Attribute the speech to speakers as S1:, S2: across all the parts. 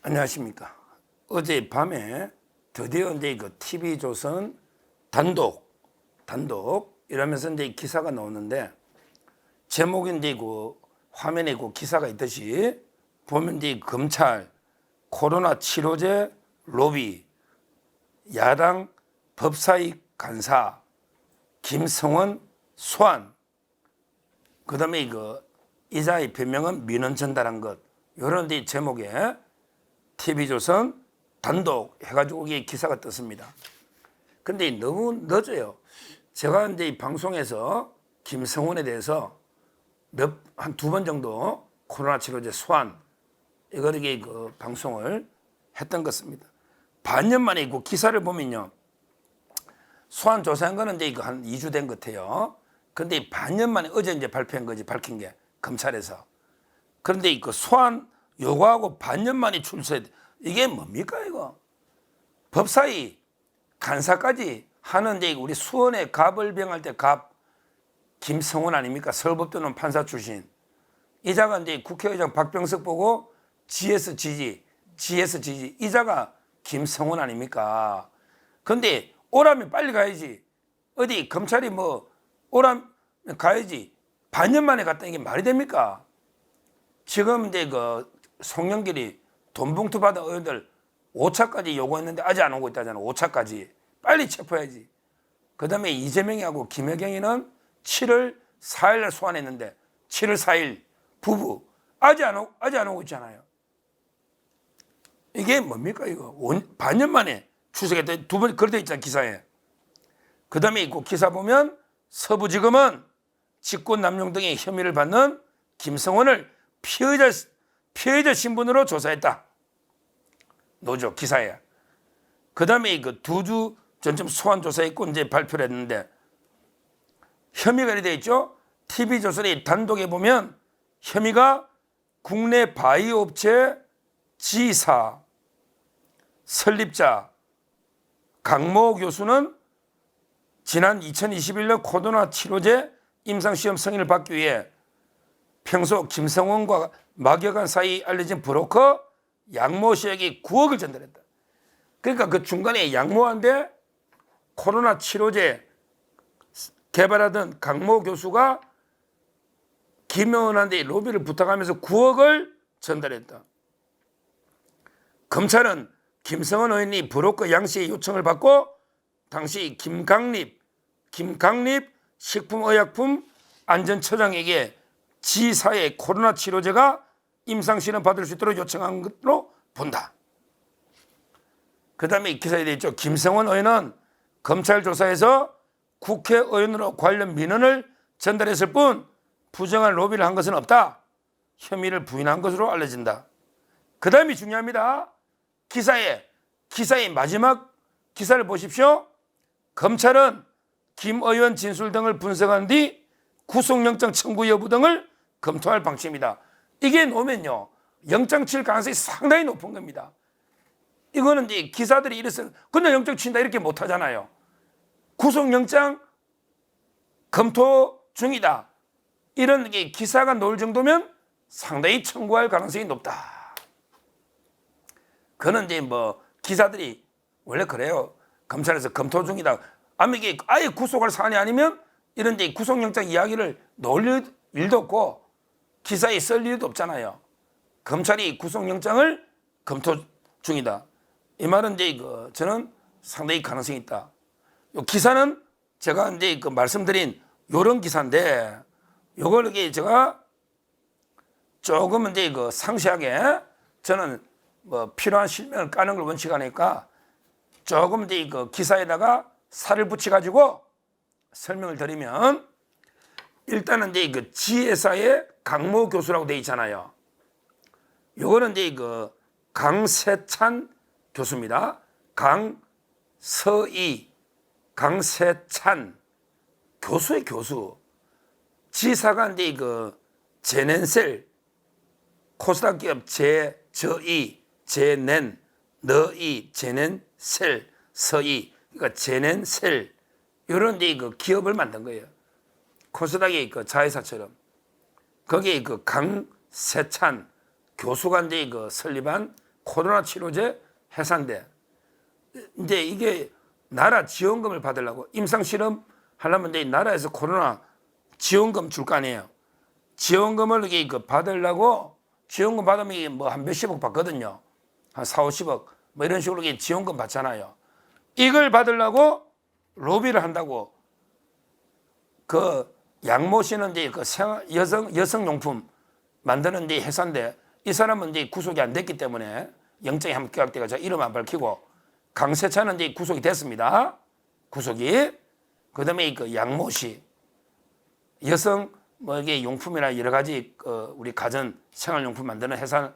S1: 안녕하십니까. 어제 밤에 드디어 이제 그 TV조선 단독 이러면서 이제 기사가 나오는데, 제목이 이제 그 화면에 그 기사가 있듯이 보면 이제 검찰 코로나 치료제 로비, 야당 법사위 간사 김성원 소환, 그다음에 이자의 변명은 민원 전달한 것, 이런 데 제목에 TV조선 단독 해가지고 이게 기사가 떴습니다. 근데 너무 늦어요. 제가 이제 이 방송에서 김성원에 대해서 한 두 번 정도 코로나 치료제 소환, 이게 그 방송을 했던 것입니다. 반년 만에 그 기사를 보면요, 소환 조사한 거는 이제 이거 한 2주 된 것 같아요. 근데 반년 만에 어제 이제 발표한 거지, 밝힌 게 검찰에서. 그런데 이 소환 요구하고 반년 만에 출소해, 이게 뭡니까 이거? 법사위 간사까지 하는데, 우리 수원에 갑을 병할 때 갑 김성원 아닙니까? 서울법대는 판사 출신. 이자가 이제 국회의장 박병석 보고 GS 지지, 이자가 김성원 아닙니까? 근데 오라면 빨리 가야지. 어디 검찰이 뭐 오라면 가야지. 반년 만에 갔다, 이게 말이 됩니까? 지금 이제 그 송영길이 돈 봉투 받은 의원들 5차까지 요구했는데 아직 안 오고 있다잖아. 5차까지 빨리 체포해야지. 그 다음에 이재명이하고 김혜경이는 7월 4일날 소환했는데 7월 4일 부부 아직 안 오고 있잖아요. 이게 뭡니까 이거? 반년 만에 출석했다. 두 번 그렇게 있잖아, 기사에. 그 다음에 그 기사 보면 서부지검은 직권남용 등의 혐의를 받는 김성원을 피해자 신분으로 조사했다. 노조 기사에. 그 다음에 두 주 전쯤 소환 조사했고 이제 발표를 했는데, 혐의가 이렇게 되어 있죠. TV조선이 단독에 보면 혐의가 국내 바이오 업체 지사 설립자 강모 교수는 지난 2021년 코로나 치료제 임상시험 승인을 받기 위해 평소 김성원과 막역한 사이 알려진 브로커 양모 씨에게 9억을 전달했다. 그러니까 그 중간에 양모한테 코로나 치료제 개발하던 강모 교수가 김의원한테 로비를 부탁하면서 9억을 전달했다. 검찰은 김성원 의원이 브로커 양 씨의 요청을 받고 당시 김강립 식품의약품 안전처장에게 지사의 코로나 치료제가 임상실험 받을 수 있도록 요청한 것으로 본다. 그 다음에 기사에 되어 있죠. 김성원 의원은 검찰 조사에서 국회의원으로 관련 민원을 전달했을 뿐 부정한 로비를 한 것은 없다. 혐의를 부인한 것으로 알려진다. 그 다음이 중요합니다. 기사의 마지막 기사를 보십시오. 검찰은 김 의원 진술 등을 분석한 뒤 구속영장 청구 여부 등을 검토할 방침이다. 이게 놓으면요, 영장 칠 가능성이 상당히 높은 겁니다. 이거는 이제 기사들이 이래서 그냥 영장 친다 이렇게 못 하잖아요. 구속영장 검토 중이다, 이런 게 기사가 나올 정도면 상당히 청구할 가능성이 높다. 그는 이제 뭐 기사들이 원래 그래요. 검찰에서 검토 중이다. 아마 이게 아예 구속할 사안이 아니면 이런 이제 구속영장 이야기를 넣을 일도 없고 기사에 쓸 일도 없잖아요. 검찰이 구속영장을 검토 중이다. 이 말은 이제 저는 상당히 가능성이 있다. 이 기사는 제가 이제 말씀드린 요런 기사인데, 요걸 제가 조금 이제 상세하게, 저는 뭐 필요한 실명을 까는 걸 원칙하니까 조금 이제 기사에다가 살을 붙여가지고 설명을 드리면, 일단은 이제 지혜사의 강모 교수라고 되어 있잖아요. 요거는 이제 강세찬 교수입니다. 강세찬 교수의 교수. 지사가 이제 제넨셀, 코스닥 기업 제넨셀, 그러니까 제넨셀, 이런 이제 기업을 만든 거예요. 코스닥의 자회사처럼. 거기에 강세찬 교수가 이제 설립한 코로나 치료제 해산돼. 이제 이게 나라 지원금을 받으려고 임상실험 하려면 이제 나라에서 코로나 지원금 줄 거 아니에요. 지원금을 이게 받으려고 지원금 받으면 뭐 한 몇십억 받거든요. 한 4, 50억 뭐 이런 식으로 지원금 받잖아요. 이걸 받으려고 로비를 한다고. 그 양모 씨는 이제 그 여성용품 만드는 데 회사인데 이 사람은 이제 구속이 안 됐기 때문에 영장이 한번 기각돼가 저 이름 안 밝히고, 강세찬은 이제 구속이 됐습니다. 구속이. 그다음에 그 양모 씨 여성 뭐 이게 용품이나 여러 가지 우리 가전 생활용품 만드는 회사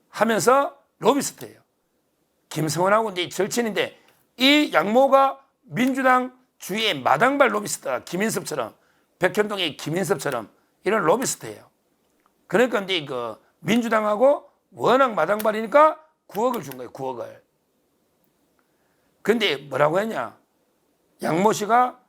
S1: 하면서 로비스트예요. 김성원하고 이제 절친인데 이 양모가 민주당 주위의 마당발 로비스트가 김인섭처럼, 백현동의 김인섭처럼 이런 로비스트예요. 그러니까 이제 그 민주당하고 워낙 마당발이니까 9억을 준 거예요. 9억을. 근데 뭐라고 했냐? 양모 씨가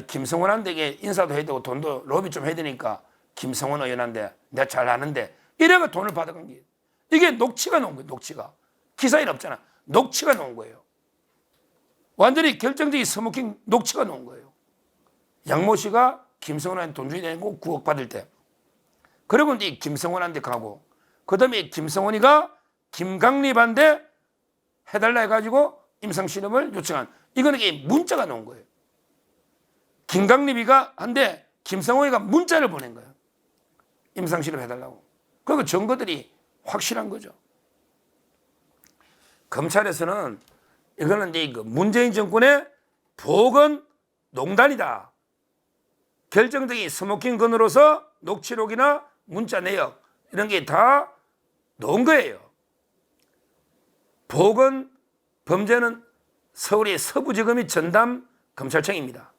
S1: 김성원한테 인사도 해야 되고 돈도 로비 좀 해야 되니까 김성원 의원한테 내가 잘 아는데 이래가 돈을 받아간 게, 이게 녹취가 나온 거예요. 녹취가. 기사에는 없잖아. 녹취가 나온 거예요. 완전히 결정적인 스모킹 녹취가 나온 거예요. 양모 씨가 김성원한테 돈 줘야 되고 9억 받을 때. 그리고 이제 김성원한테 가고, 그 다음에 김성원이가 김강립한테 해달라 해가지고 임상실험을 요청한, 이거는 문자가 나온 거예요. 김강립이가 한데 김성원이가 문자를 보낸 거예요. 임상실험 해달라고. 그리고 증거들이 확실한 거죠. 검찰에서는 이거는 이제 그 문재인 정권의 보건농단이다. 결정적인 스모킹 건으로서 녹취록이나 문자 내역 이런 게 다 놓은 거예요. 보건 범죄는 서울의 서부지검이 전담 검찰청입니다.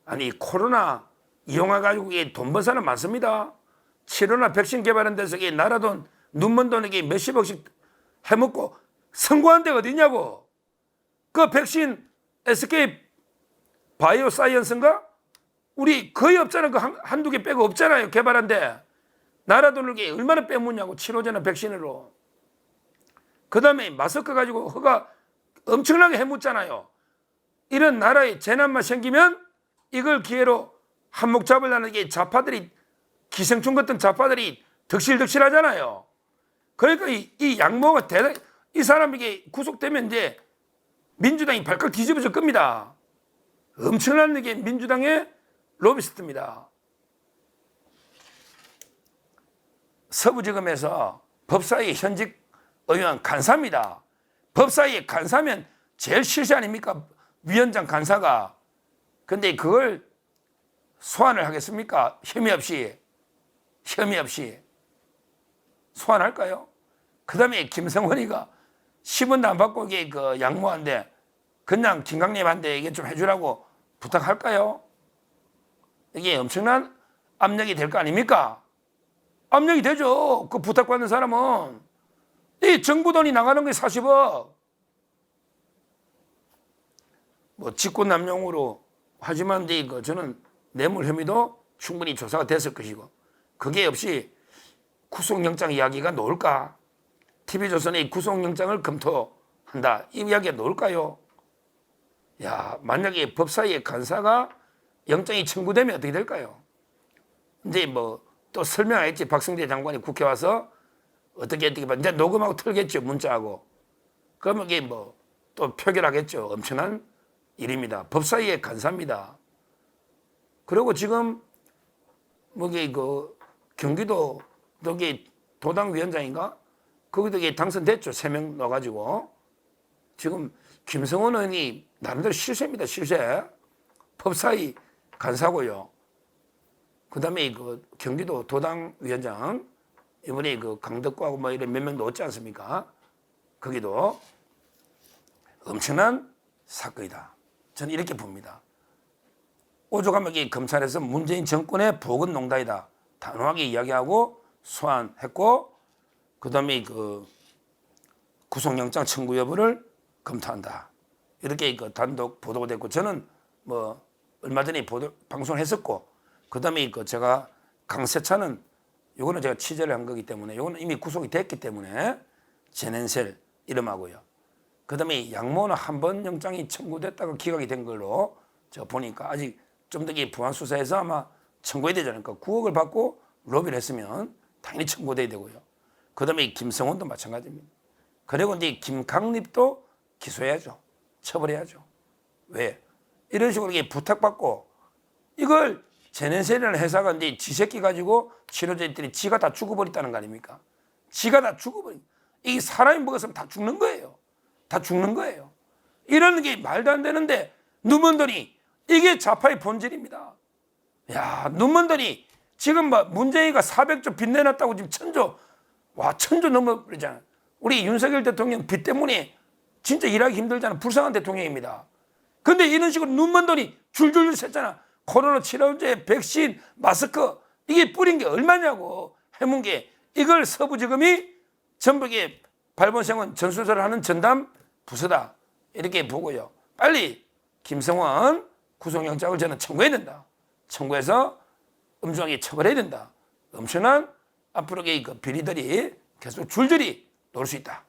S1: 아니 코로나 이용해가지고 돈 번 사람 많습니다. 치료나 백신 개발하는 데서 나라 돈, 눈먼 돈에 몇십억씩 해먹고 성공한 데가 어디냐고. 그 백신 SK 바이오 사이언스인가? 우리 거의 없잖아요. 그 한두 개 빼고 없잖아요. 개발한데. 나라 돈을 얼마나 빼먹냐고. 치료제나 백신으로. 그 다음에 마스크 가지고 허가 엄청나게 해묻잖아요. 이런 나라에 재난만 생기면 이걸 기회로 한몫 잡으려는 게 좌파들이, 기생충 같은 좌파들이 덕실덕실 하잖아요. 그러니까 이 양모가 대단히, 이 사람에게 구속되면 이제 민주당이 발칵 뒤집어질 겁니다. 엄청난 게 민주당의 로비스트입니다. 서부지검에서 법사위 현직 의원 간사입니다. 법사위에 간사면 제일 실세 아닙니까? 위원장 간사가. 근데 그걸 소환을 하겠습니까? 혐의 없이. 혐의 없이. 소환할까요? 그 다음에 김성원이가 10원도 안 받고 이게 그 양모한데 그냥 김강림한테 이게 좀 해주라고 부탁할까요? 이게 엄청난 압력이 될 거 아닙니까? 압력이 되죠. 그 부탁받는 사람은. 이 정부 돈이 나가는 게 40억. 뭐 직권남용으로 하지만 저는 뇌물 혐의도 충분히 조사가 됐을 것이고, 그게 없이 구속영장 이야기가 나올까? TV조선의 구속영장을 검토한다. 이 이야기가 나올까요? 야, 만약에 법사위의 간사가 영장이 청구되면 어떻게 될까요? 이제 뭐 또 설명하겠지. 박성재 장관이 국회 와서 어떻게 이제 녹음하고 틀겠죠. 문자하고. 그러면 이게 뭐 또 표결하겠죠. 엄청난 일입니다. 법사위의 간사입니다. 그리고 지금 뭐게 그 경기도 도당위원장인가? 거기도 당선됐죠. 3명 넣어가지고. 지금 김성원 의원이 나름대로 실세입니다. 실세. 법사위 간사고요. 그 다음에 그 경기도 도당위원장, 이번에 그 강덕구하고 뭐 이런 몇 명 넣었지 않습니까? 거기도 엄청난 사건이다. 저는 이렇게 봅니다. 오죽하면 검찰에서 문재인 정권의 보건농단이다. 단호하게 이야기하고 소환했고, 그 다음에 그 구속영장 청구 여부를 검토한다. 이렇게 그 단독 보도가 됐고, 저는 뭐 얼마 전에 방송을 했었고, 그 다음에 그 제가 강세찬은, 요거는 제가 취재를 한 거기 때문에, 요거는 이미 구속이 됐기 때문에 제넨셀 이름하고요. 그다음에 양모는 한 번 영장이 청구됐다가 기각이 된 걸로 제가 보니까 아직 좀 더 부안 수사에서 아마 청구해야 되지 않을까. 9억을 받고 로비를 했으면 당연히 청구돼야 되고요. 그다음에 김성원도 마찬가지입니다. 그리고 이제 김강립도 기소해야죠. 처벌해야죠. 왜? 이런 식으로 이게 부탁받고 이걸 제넨셀이라는 회사가 이제 지 새끼 가지고 치료제들이 지가 다 죽어버렸다는 거 아닙니까? 지가 다 죽어버린. 이게 사람이 먹었으면 다 죽는 거예요. 다 죽는 거예요. 이런 게 말도 안 되는데 눈먼더니 이게 좌파의 본질입니다. 야, 눈먼더니 지금 뭐 문재인이가 400조 빚 내놨다고 지금 천조 넘어버리잖아. 우리 윤석열 대통령 빚 때문에 진짜 일하기 힘들잖아. 불쌍한 대통령입니다. 근데 이런 식으로 눈먼더니 줄줄줄 샜잖아. 코로나 치료제, 백신, 마스크 이게 뿌린 게 얼마냐고 해문 게 이걸 서부지검이 전부 이게 발본생원 전수조사를 하는 전담 부서다 이렇게 보고요. 빨리 김성원 구속영장을 저는 청구해야 된다. 청구해서 엄중하게 처벌해야 된다. 엄청난 앞으로 그 비리들이 계속 줄줄이 놓을 수 있다.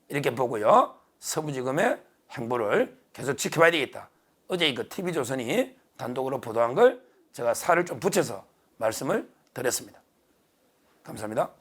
S1: 이렇게 보고요. 서부지검의 행보를 계속 지켜봐야 되겠다. 어제 그 TV조선이 단독으로 보도한 걸 제가 살을 좀 붙여서 말씀을 드렸습니다. 감사합니다.